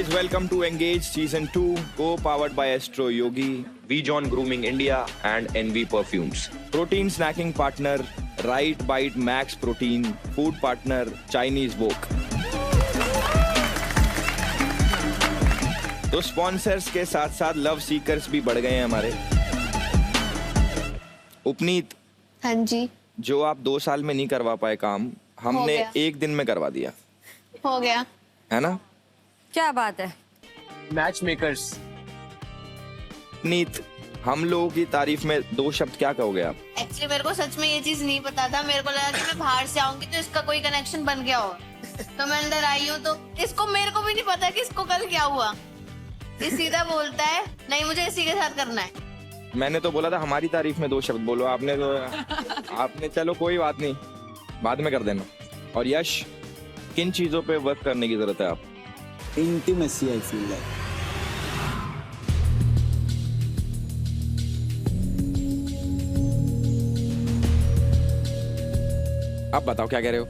guys, welcome to Engage Season 2, co-powered by Astro Yogi, VJON Grooming India and NV Perfumes. protein snacking partner, Right Bite Max Protein, food partner, Chinese Wok. तो sponsors के साथ साथ love seekers भी बढ़ गए हैं हमारे। उपनीत, हाँ जी, जो आप 2 साल में नहीं करवा पाए काम, हमने गया। 1 दिन में करवा दिया, हो गया। है ना? क्या बात है। Match makers. नीत, हम लोगों की तारीफ में 2 शब्द क्या कहोगे आप? एक्चुअली मेरे को सच में ये चीज नहीं पता था। मेरे को लगा कि मैं बाहर से आऊंगी तो इसका कोई कनेक्शन बन गया होगा, तो मैं अंदर आई हूँ तो इसको मेरे को भी नहीं पता कि इसको कल क्या हुआ। ये सीधा बोलता है नहीं मुझे इसी के साथ करना है। मैंने तो बोला था हमारी तारीफ में 2 शब्द बोलो, आपने चलो कोई बात नहीं, बाद में कर देना। और यश, किन चीजों पे वर्क करने की जरूरत है आप? Intimacy, I feel like. आप बताओ क्या कह रहे हो?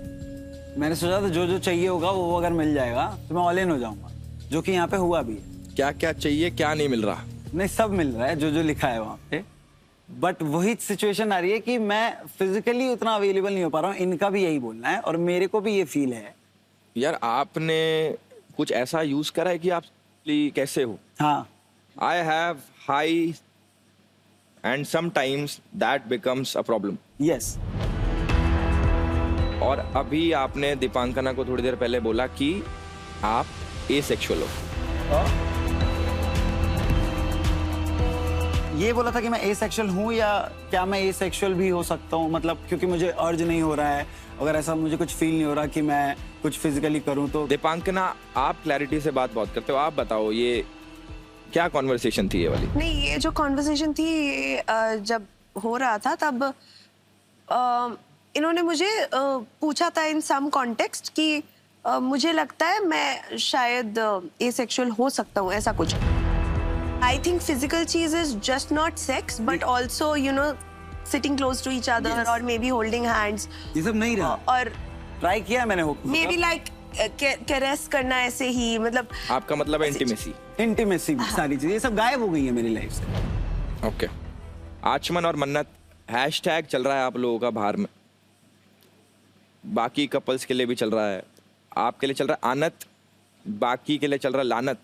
मैंने सोचा था जो जो चाहिए होगा वो अगर मिल जाएगा तो मैं ऑल इन हो जाऊंगा, जो कि यहाँ पे हुआ भी है। क्या क्या चाहिए, क्या नहीं मिल रहा? नहीं, सब मिल रहा है जो जो लिखा है वहाँ पे, बट वही सिचुएशन आ रही है कि मैं फिजिकली उतना अवेलेबल नहीं हो पा रहा हूँ। इनका भी यही बोलना है और मेरे को भी ये फील है। यार आपने कुछ ऐसा यूज करा है कि आप कैसे हो? हाँ, I have high and sometimes that becomes a problem. Yes. और अभी आपने दीपांकना को थोड़ी देर पहले बोला कि आप एसेक्सुअल हो। ये बोला था कि मैं एसेक्सुअल हूँ या क्या मैं एसेक्सुअल भी हो सकता हूँ, मतलब क्योंकि मुझे अर्ज नहीं हो रहा है, अगर ऐसा मुझे कुछ फील नहीं हो रहा कि मैं कुछ फिजिकली करूँ तो। दीपांकना, आप क्लैरिटी से बात बहुत करते हो, आप बताओ ये क्या कॉन्वर्सेशन थी ये वाली? नहीं, ये जो कॉन्वर्सेशन थी जब हो रहा था तब इन्होंने मुझे पूछा था इन सम कॉन्टेक्स्ट कि मुझे लगता है मैं शायद एसेक्सुअल हो सकता हूँ, ऐसा कुछ। आई थिंक फिजिकल चीज is just not sex but also you know sitting close to each other और मे बी होल्डिंग हैंड्स, ये सब नहीं रहा। और ट्राई किया है मैंने, मे बी लाइक कैरेस करना ऐसे ही, मतलब आपका मतलब है इंटीमेसी? इंटीमेसी, सारी चीजें ये सब गायब हो गई है मेरी लाइफ से। ओके। आचमन और मन्नत, हैशटैग चल रहा है आप लोगों का बाहर में, बाकी कपल्स के लिए भी चल रहा है, आपके लिए चल रहा है आनत, बाकी के लिए चल रहा है लानत।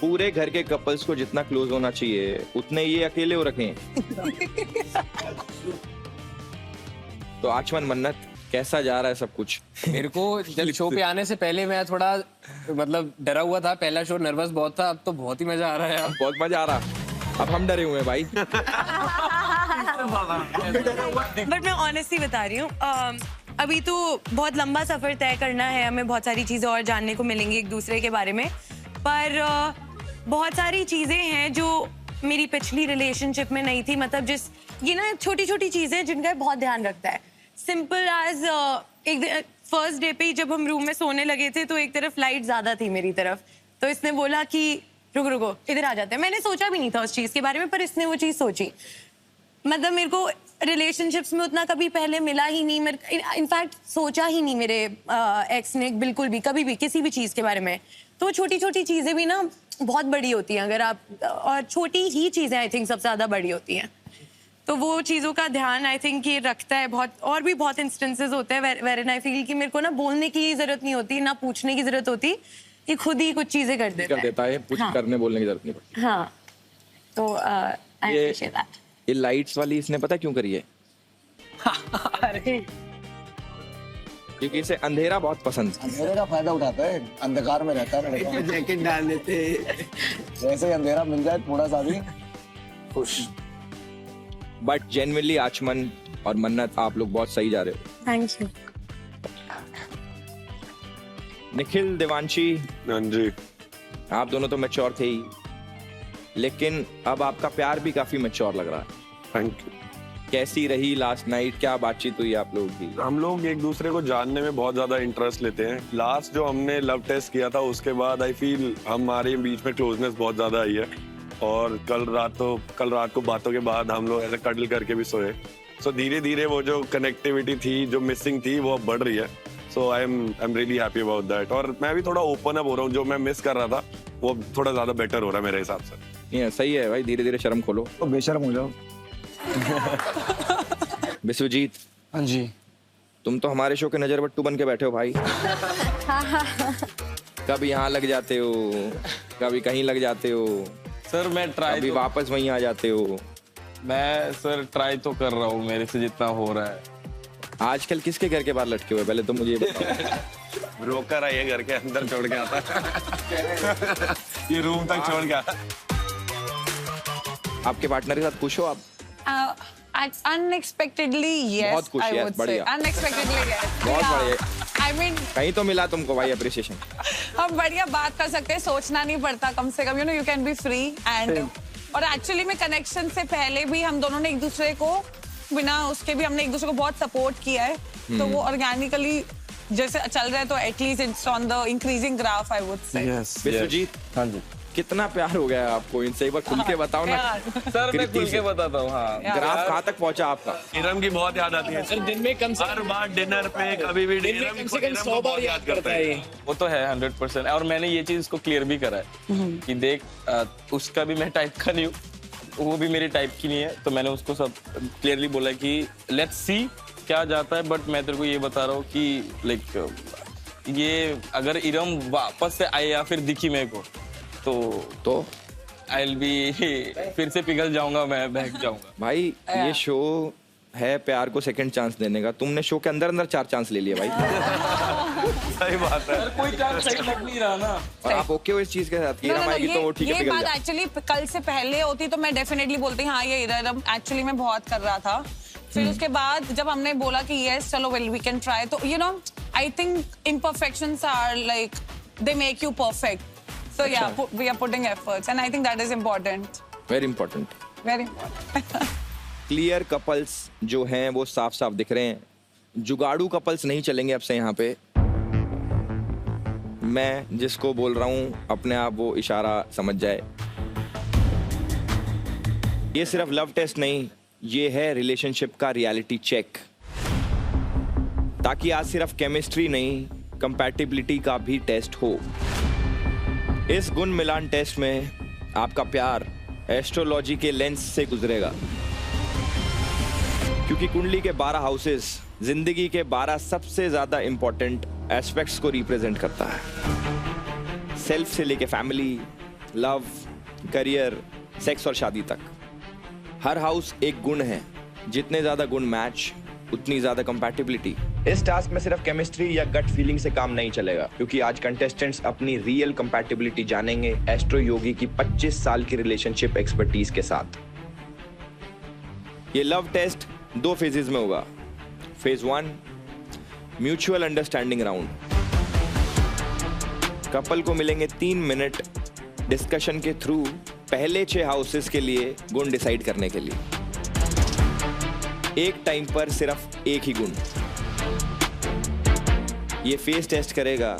पूरे घर के कपल्स को जितना क्लोज होना चाहिए उतने ये अकेले हो रखे हैं। तो आचमन, मन्नत, कैसा जा रहा है सब कुछ? मेरे को जब शो पे आने से पहले मैं थोड़ा मतलब डरा हुआ था, पहला शो नर्वस बहुत था, अब तो बहुत ही मजा आ रहा है यार। बहुत मजा आ रहा। अब हम डरे हुए हैं भाई। बट मैं ऑनेस्टली बता रही हूँ, अभी तो बहुत लंबा सफर तय करना है, हमें बहुत सारी चीजें और जानने को मिलेंगी एक दूसरे के बारे में, पर बहुत सारी चीजें हैं जो मेरी पिछली रिलेशनशिप में नहीं थी। मतलब जिस ये ना छोटी छोटी चीजें जिनका बहुत ध्यान रखता है। सिंपल एज एक फर्स्ट डे पे ही जब हम रूम में सोने लगे थे तो एक तरफ लाइट ज्यादा थी मेरी तरफ, तो इसने बोला कि रुको रुको इधर आ जाते हैं। मैंने सोचा भी नहीं था उस चीज के बारे में, पर इसने वो चीज सोची। मतलब मेरे को रिलेशनशिप्स में उतना कभी पहले मिला ही नहीं, मेरे इनफैक्ट सोचा ही नहीं मेरे एक्स ने बिल्कुल भी कभी भी किसी भी चीज के बारे में। तो छोटी छोटी चीजें भी ना बहुत बड़ी होती हैं अगर आप, और छोटी ही चीजें आई थिंक सबसे ज्यादा बड़ी होती हैं। तो वो चीज़ों का ध्यान आई थिंक ये रखता है बहुत। और भी बहुत इंस्टेंसेस होते हैं वेरन आई फील कि मेरे को ना बोलने की जरूरत नहीं होती, ना पूछने की जरूरत होती, ये खुद ही कुछ चीजें कर देता है। कुछ करने बोलने की जरूरत नहीं पड़ती। हाँ, तो आई अप्रिशिएट दैट। ये लाइट्स वाली इसने पता क्यों करी है? क्योंकि इसे अंधेरा बहुत पसंद है। अंधेरे का फायदा उठाता है, अंधकार में रहता है लड़का। जैकेट डाल देते, जैसे ही अंधेरा मिल जाए थोड़ा सा भी खुश। बट जेन्युइनली आचमन और मन्नत, आप लोग बहुत सही जा रहे हो। Thank you. निखिल, देवांशी, हाँ जी, आप दोनों तो मैच्योर थे ही, लेकिन अब आपका प्यार भी काफी मैच्योर लग रहा है। Thank you. कैसी रही लास्ट नाइट, क्या बातचीत हुई आप लोगों की? हम लोग एक दूसरे को जानने में बहुत ज्यादा इंटरेस्ट लेते हैं। लास्ट जो हमने लव टेस्ट किया था उसके बाद आई फील हमारे बीच में क्लोजनेस बहुत ज्यादा आई है। और कल रात को बातों के बाद हम लोग ऐसे कडल करके भी सोए। सो धीरे धीरे वो जो कनेक्टिविटी थी जो मिसिंग थी वो अब बढ़ रही है। So I am really happy about that. और मैं भी थोड़ा ओपन अप हो रहा हूँ, जो मैं मिस कर रहा था वो थोड़ा ज्यादा बेटर हो रहा है मेरे हिसाब से। ये सही है भाई, धीरे धीरे शर्म खोलो। तो बेशर्म हो जाओ। विश्वजीत, हाँ जी। तुम तो हमारे शो के नजरबट्टू बन के बैठे हो भाई। कभी यहाँ लग जाते हो, कभी कहीं लग जाते हो, सर मैं कभी वापस वहीं आ जाते हो। मैं सर ट्राई तो कर रहा हूँ मेरे से जितना हो रहा है। आजकल किसके घर के बाहर लटके हुए, पहले तो मुझे ये बताओ। ब्रोकर है ये, घर के अंदर छोड़ के आता है। ये रूम तक छोड़ के आता। आपके पार्टनर के साथ खुश हो आप? Unexpectedly, yes. बहुत खुश, I yes, would say. बढ़िया। Unexpectedly, yes. बहुत Yeah. बढ़िया। I mean, कहीं तो मिला तुमको भाई अप्रिसिएशन। हम बढ़िया बात कर सकते हैं, सोचना नहीं पड़ता कम से कम, you can be free and और एक्चुअली में कनेक्शन से पहले भी हम दोनों ने एक दूसरे को बिना उसके भी हमने एक दूसरे को बहुत सपोर्ट किया है, तो वो ऑर्गेनिकली जैसे चल रहा है, तो at least it's on the increasing graph I would say. Vishwajeet, हाँ जी कितना प्यार हो गया आपको इनसे, एक बार खुल के बताओ ना। सर, मैं खुल के बताता हूँ। हाँ, ग्राफ कहाँ तक पहुंचा आपका? इरम की बहुत याद आती है सर दिन में कम से हर बार डिनर पे, कभी भी दिन में कम से कम 100 बार याद करता है ये। वो तो है 100%। और मैंने ये चीज को क्लियर भी करा है कि देख उसका भी मैं टाइप का नहीं हूँ, वो भी मेरे टाइप की नहीं है, तो मैंने उसको सब क्लियरली बोला कि लेट्स सी क्या जाता है, बट मैं तेरे को ये बता रहा हूँ कि लाइक ये अगर इरम वापस से आए या फिर दिखी मेरे को तो आई विल बी फिर से पिघल जाऊंगा, मैं बहक जाऊंगा। भाई ये शो है प्यार को सेकंड चांस देने का, तुमने शो के अंदर अंदर 4 चांस ले लिए भाई। सही बात है। सर कोई चांस सही लग नहीं रहा ना। और आप ओके हो इस चीज के साथ? हीरा आएगी तो वो ठीक है, ये पिघल बात जाए। एक्चुअली कल से पहले होती तो मैं डेफिनेटली बोलती हाँ ये इरम एक्चुअली मैं बहुत कर रहा था। फिर उसके बाद जब हमने बोला कि यस चलो वेल वी कैन ट्राई, तो you know I think imperfections are like they make you perfect. So yeah, we are putting efforts, and I think that is important. Very important. Very important. Clear couples जो हैं वो साफ साफ दिख रहे हैं, जुगाड़ू couples नहीं चलेंगे अब से यहाँ पे। मैं जिसको बोल रहा हूँ अपने आप वो इशारा समझ जाए। ये सिर्फ लव टेस्ट नहीं, ये है रिलेशनशिप का रियलिटी चेक, ताकि आज सिर्फ केमिस्ट्री नहीं कंपैटिबिलिटी का भी टेस्ट हो। इस गुण मिलान टेस्ट में आपका प्यार एस्ट्रोलॉजी के लेंस से गुजरेगा, क्योंकि कुंडली के 12 हाउसेस जिंदगी के 12 सबसे ज्यादा इंपॉर्टेंट एस्पेक्ट्स को रिप्रेजेंट करता है। सेल्फ से लेके फैमिली, लव, करियर, सेक्स और शादी तक। हर हाउस एक गुण है, जितने ज्यादा गुण मैच उतनी ज्यादा कंपैटिबिलिटी। इस टास्क में सिर्फ केमिस्ट्री या गट फीलिंग से काम नहीं चलेगा, क्योंकि आज कंटेस्टेंट्स अपनी रियल कंपैटिबिलिटी जानेंगे एस्ट्रो योगी की 25 साल की रिलेशनशिप एक्सपर्टीज के साथ। ये लव टेस्ट 2 फेजेस में होगा। Phase 1 mutual understanding round. Couple को मिलेंगे 3 मिनट डिस्कशन के थ्रू पहले 6 हाउसेस के लिए गुण डिसाइड करने के लिए। एक टाइम पर सिर्फ एक ही गुण। ये फेस टेस्ट करेगा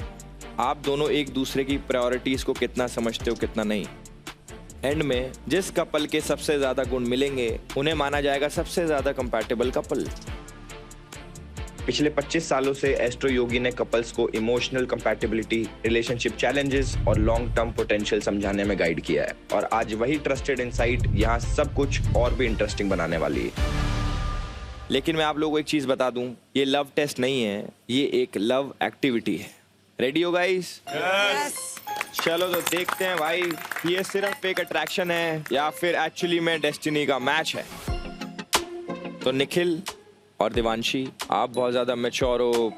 आप दोनों एक दूसरे की प्रायोरिटीज को कितना समझते हो कितना नहीं। एंड में जिस कपल के सबसे ज्यादा गुण मिलेंगे उन्हें माना जाएगा सबसे ज्यादा कंपैटिबल कपल। पिछले 25 सालों से एस्ट्रो योगी ने कपल्स को इमोशनल कंपैटिबिलिटी, रिलेशनशिप चैलेंजेस और लॉन्ग टर्म पोटेंशियल समझाने में गाइड किया है, और आज वही ट्रस्टेड इनसाइट यहाँ सब कुछ और भी इंटरेस्टिंग बनाने वाली है। लेकिन मैं आप लोगों को एक चीज बता दूं, ये लव टेस्ट नहीं है, ये एक लव एक्टिविटी है। रेडी हो गाइस? चलो तो देखते हैं भाई, ये सिर्फ एक अट्रैक्शन है या फिर एक्चुअली में डेस्टिनी का मैच है। तो निखिल और देवांशी, आप बहुत ज्यादा मैच्योर हो,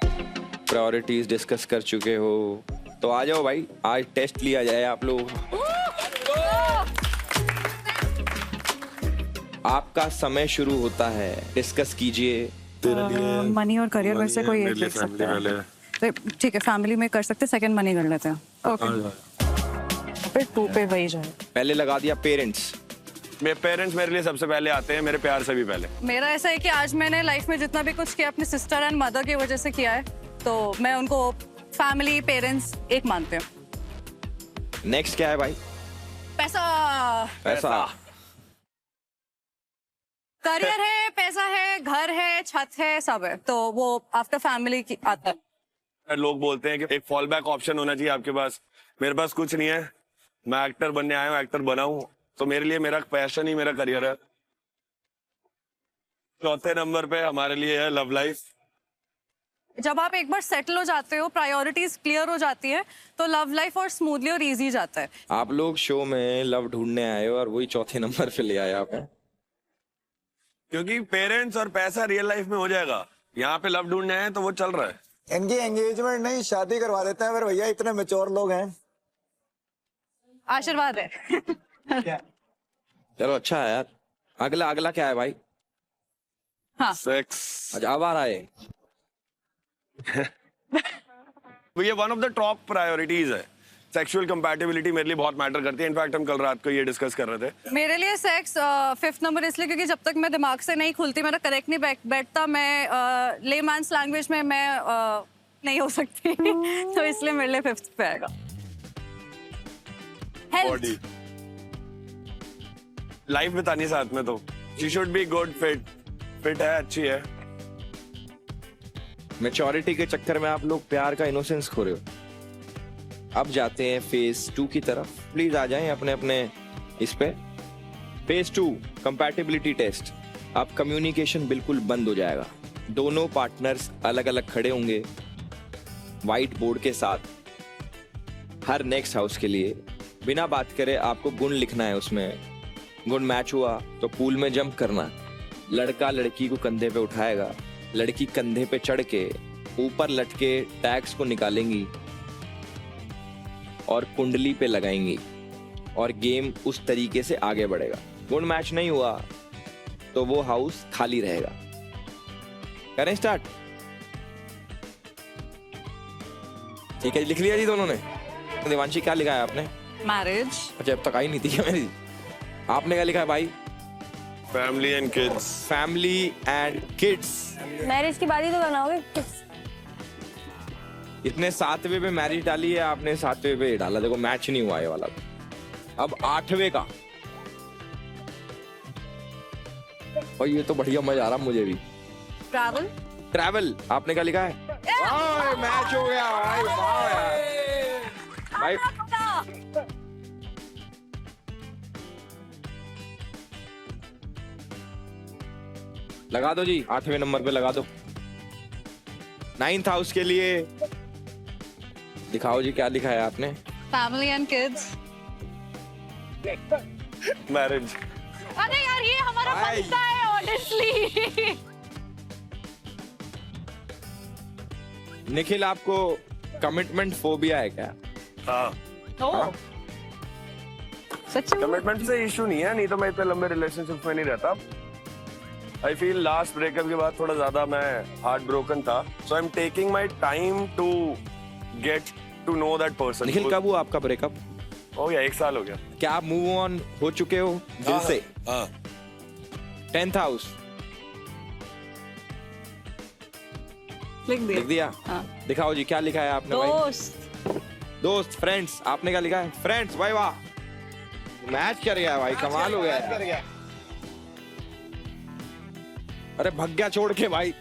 प्रायोरिटीज डिस्कस कर चुके हो, तो आ जाओ भाई, आज टेस्ट लिया जाए आप लोग। आपका समय शुरू होता है, डिस्कस कीजिए। मनी और करियर वैसे कोई एक देख सकता है, तो ठीक है फैमिली में कर सकते, सेकंड मनी कर लेते हैं। ओके, फिर 2 पे वही जाए। पहले लगा दिया पेरेंट्स। मेरे पेरेंट्स मेरे लिए सबसे पहले आते हैं, मेरे प्यार से भी पहले। मेरा ऐसा है कि आज मैंने लाइफ में जितना भी कुछ किया अपने सिस्टर एंड मदर की वजह से किया है, तो मैं उनको फैमिली पेरेंट्स एक मानते हैं। नेक्स्ट क्या है भाई? पैसा। करियर है, पैसा है, घर है, छत है, सब है, तो वो आफ्टर फैमिली की आता है। लोग बोलते हैं कि एक फॉल बैक ऑप्शन होना चाहिए आपके पास। मेरे पास कुछ नहीं है, मैं एक्टर बनने आया हूँ, एक्टर बना हूँ, तो मेरे लिए मेरा पैशन ही मेरा करियर है। चौथे नंबर पे हमारे लिए है लव लाइफ। जब आप एक बार सेटल हो जाते हो, प्रायोरिटीज क्लियर हो जाती है, तो लव लाइफ और स्मूथली और इजी जाता है। आप लोग शो में लव ढूंढने आए हो और वही चौथे नंबर पे ले आए आप हैं। क्योंकि पेरेंट्स और पैसा रियल लाइफ में हो जाएगा, यहाँ पे लव ढूंढने आए तो वो चल रहा है। इनकी एंगेजमेंट नहीं शादी करवा देते हैं फिर भैया, इतने मैच्योर लोग हैं। आशीर्वाद है। चलो अच्छा है यार। अगला अगला क्या है भाई? हाँ, सेक्स। अच्छा अब आ रहा है। ये one of the top priorities है। सेक्सुअल कंपैटिबिलिटी मेरे लिए बहुत मैटर करती है। इनफैक्ट हम कल रात को ये डिस्कस कर रहे थे। मेरे लिए सेक्स फिफ्थ नंबर इसलिए क्योंकि जब तक मैं दिमाग से नहीं खुलती, मेरा करेक्ट नहीं बैठता, मैं लेमैन्स लैंग्वेज में मैं नहीं हो सकती। तो इसलिए मेरे लिए फिफ्थ पे आएगा। बॉडी लाइफ बितानी साथ में, तो she should be good, fit है, अच्छी है। मैच्योरिटी के चक्कर में आप लोग प्यार का इनोसेंस खो रहे हो। अब जाते हैं फेज 2 की तरफ। प्लीज आ जाएं अपने अपने इस पे। Phase 2 compatibility test. अब कम्युनिकेशन बिल्कुल बंद हो जाएगा। दोनों पार्टनर्स अलग अलग खड़े होंगे व्हाइट बोर्ड के साथ। हर नेक्स्ट हाउस के लिए बिना बात करे आपको गुण लिखना है। उसमें गुण मैच हुआ तो पूल में जंप करना। लड़का लड़की को कंधे पे उठाएगा, लड़की कंधे पे चढ़ के ऊपर लटके टैग्स को निकालेंगी और कुंडली पे लगाएंगी और गेम उस तरीके से आगे बढ़ेगा। गुण मैच नहीं हुआ तो वो हाउस खाली रहेगा। करें स्टार्ट? ठीक है, लिख लिया जी दोनों ने। देवांशी क्या लिखा है आपने? मैरिज। अच्छा अब तक आई नहीं थी क्या मेरी? आपने क्या लिखा है भाई? Family and kids. Family and kids. Marriage की बात ही तो करना होगा। इतने 7वें पे मैरिज डाली है आपने, 7वें पे डाला। देखो मैच नहीं हुआ ये वाला। अब 8वें का, और ये तो बढ़िया मजा आ रहा मुझे भी। ट्रैवल। ट्रैवल आपने क्या लिखा है? मैच हो गया भाई। वाह यार भाई। लगा दो जी, 8वें नंबर पे लगा दो। 9th हाउस के लिए दिखाओ जी क्या लिखा है आपने? Family and kids. मैरिज। अरे यार ये हमारा बनता है ऑनेस्टली। निखिल आपको कमिटमेंट फोबिया है क्या? हाँ। कमिटमेंट से इशू नहीं है, नहीं तो मैं इतने लंबे रिलेशनशिप में नहीं रहता। आई फील लास्ट ब्रेकअप के बाद थोड़ा ज्यादा मैं हार्ट ब्रोकन था, so I am taking my time to get to know that person. Nikhil कब हुआ आपका ब्रेकअप? हो गया, 1 साल हो गया। क्या आप मूव ऑन हो चुके हो दिल से? हाँ। 10th हाउस लिख दिया। दिखाओ जी क्या लिखा है आपने? दोस्त। दोस्त। फ्रेंड्स आपने क्या लिखा है? फ्रेंड्स। भाई वाह, मैच कर गया भाई, कमाल हो गया। अरे भग गया छोड़ के भाई।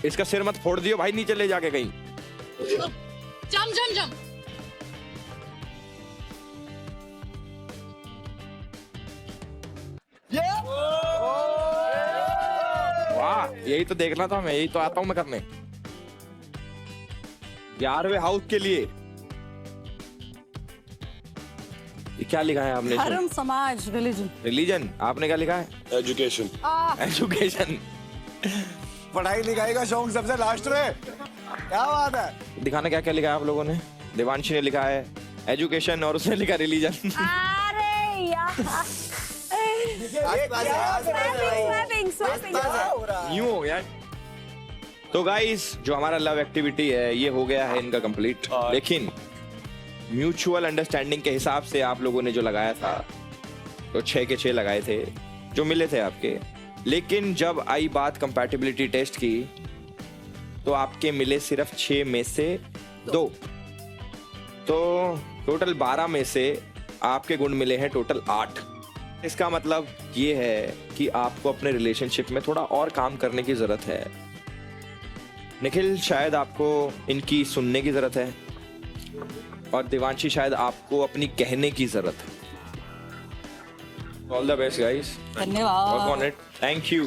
इसका सिर मत फोड़ दियो भाई, नीचे ले जाके कहीं। जम जम जम। वाह, यही तो देखना था मैं, यही तो आता हूं मैं करने। 11वें हाउस के लिए ये क्या लिखा है आपने? धर्म, समाज, रिलीजन। रिलीजन आपने क्या लिखा है? एजुकेशन। एजुकेशन। पढ़ाई लिखाई का शौक सबसे लास्ट में। क्या बात है? दिखाना क्या क्या लिखा है आप लोगों ने? देवांशी ने लिखा है एजुकेशन और उसने लिखा रिलीजन। अरे यार यूं हो गया। तो गाइस जो हमारा लव एक्टिविटी है ये हो गया है इनका कंप्लीट, लेकिन म्यूचुअल अंडरस्टैंडिंग के हिसाब से आप लोगों ने जो लगाया था तो 6 के 6 लगाए थे जो मिले थे आपके। लेकिन जब आई बात कंपैटिबिलिटी टेस्ट की तो आपके मिले सिर्फ 6 में से 2। तो टोटल 12 में से आपके गुण मिले हैं टोटल 8। इसका मतलब ये है कि आपको अपने रिलेशनशिप में थोड़ा और काम करने की जरूरत है। निखिल, शायद आपको इनकी सुनने की जरूरत है और देवांशी शायद आपको अपनी कहने की जरूरत है। ऑल द बेस्ट गाइस, धन्यवाद। Work on it. Thank you.